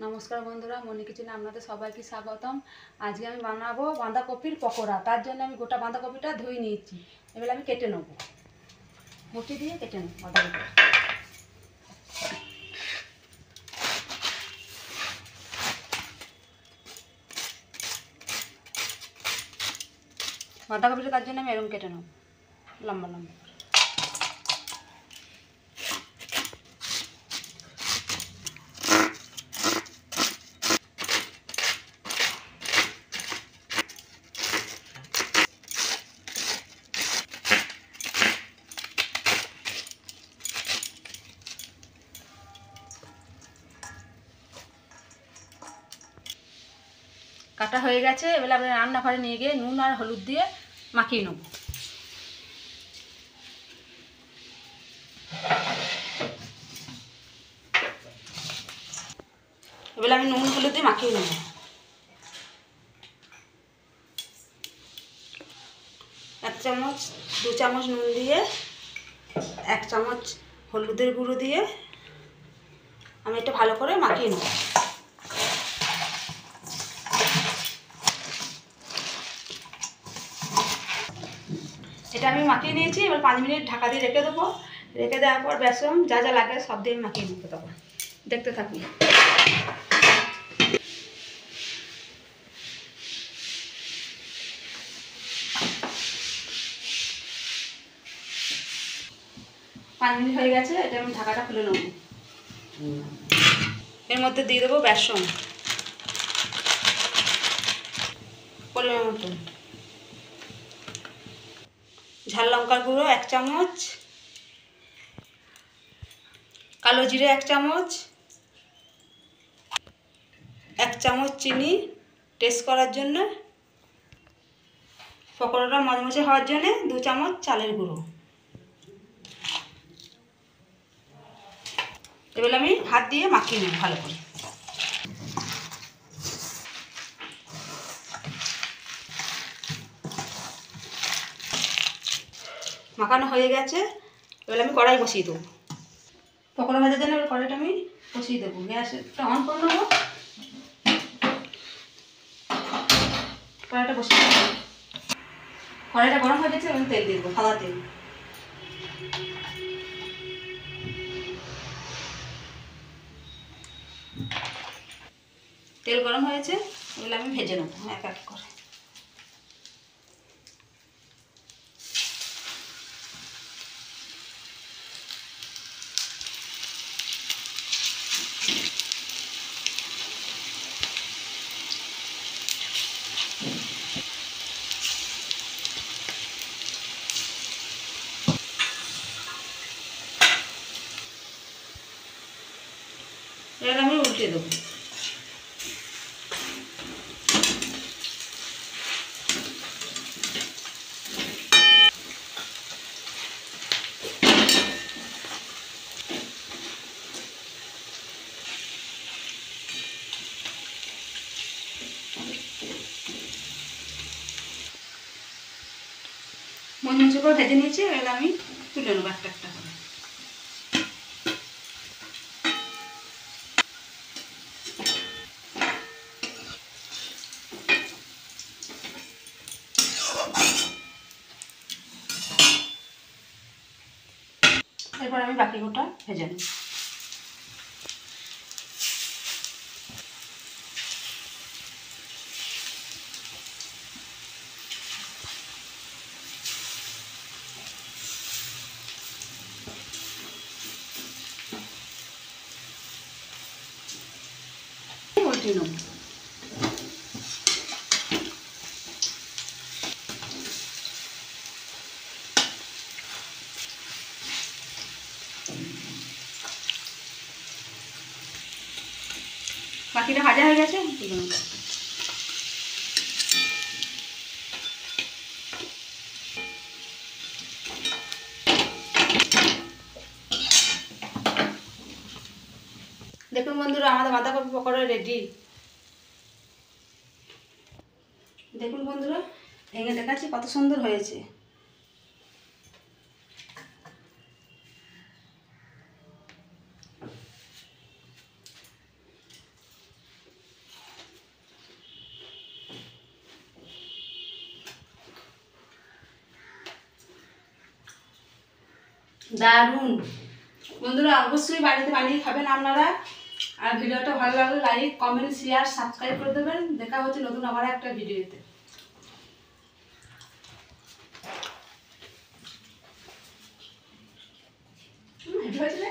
নমস্কার বন্ধুরা, মনি কিচেনে আপনাদের সবাইকে স্বাগতম। আজকে আমি বানাবো বাঁধাকপির পকোড়া। তার জন্য আমি গোটা বাঁধাকপিটা ধুয়ে নিয়েছি। এবার আমি কেটে নেবো, মুঠি দিয়ে কেটে নেব বাঁধাকপিটা। তার জন্য আমি এরকম কেটে নেব লম্বা লম্বা। কাটা হয়ে গেছে। এবার আমি রান্নাঘরে নিয়ে গিয়ে নুন আর হলুদ দিয়ে মাখিয়ে নেব। এবার আমি নুন হলুদ দিয়ে মাখিয়ে নেব। এক চামচ 2 চামচ নুন দিয়ে 1 চামচ হলুদের গুঁড়ো দিয়ে আমি এটা ভালো করে মাখিয়ে নেব। এটা আমি মাখিয়ে নিয়েছি। এবার 5 মিনিট ঢাকা দিয়ে রেখে দেবো। রেখে দেওয়ার পর বেসন যা যা লাগে সব দিয়ে মাখিয়ে নেবো। তখন দেখতে থাকুন। পাঁচ মিনিট হয়ে গেছে। এটা আমি ঢাকাটা খুলে নেব। এর মধ্যে দিয়ে দেবো বেসন পরিমাণ মতো, ঝাল লঙ্কার গুঁড়ো 1 চামচ, কালো জিরে 1 চামচ, 1 চামচ চিনি টেস্ট করার জন্য, পকোড়াটা মচমচে হওয়ার জন্য 2 চামচ চালের গুঁড়ো। এবার আমি হাত দিয়ে মাখিয়ে নেব ভালো করে। মাখানো হয়ে গেছে। এবার আমি কড়াই বসিয়ে দেবো পকোড়া ভাজার জন্য। এবার কড়াইটা আমি বসিয়ে দেবো। গ্যাসটা অন করে নেবো। কড়াইটা বসিয়ে দেবো। কড়াইটা গরম হয়ে গেছে। এবং তেল দিয়ে দেবো, সাদা তেল। তেল গরম হয়েছে। এগুলো আমি ভেজে নেবো এক এক করে। এবার আমি উল্টে দেবো। মচমচে করে ভেজে নিয়েছি। এবার আমি তুলে নেবো একটা একটা করে। এরপর আমি বাকি গোটা ভেজে নেব। উল্টে নেব। বাকিটা ভাজা হয়ে গেছে। তুলে নেব। দেখুন বন্ধুরা, আমাদের বাঁধাকপি পকোড়া রেডি। দেখুন বন্ধুরা, ভেঙে দেখাচ্ছি কত সুন্দর হয়েছে। দারুণ। বন্ধুরা অবশ্যই বাড়িতে বানিয়ে খাবেন আপনারা। আর ভিডিওটা ভালো লাগলে লাইক কমেন্ট শেয়ার সাবস্ক্রাইব করে দেবেন। দেখা হচ্ছে নতুন আবার একটা ভিডিওতে। এটা হয়েছে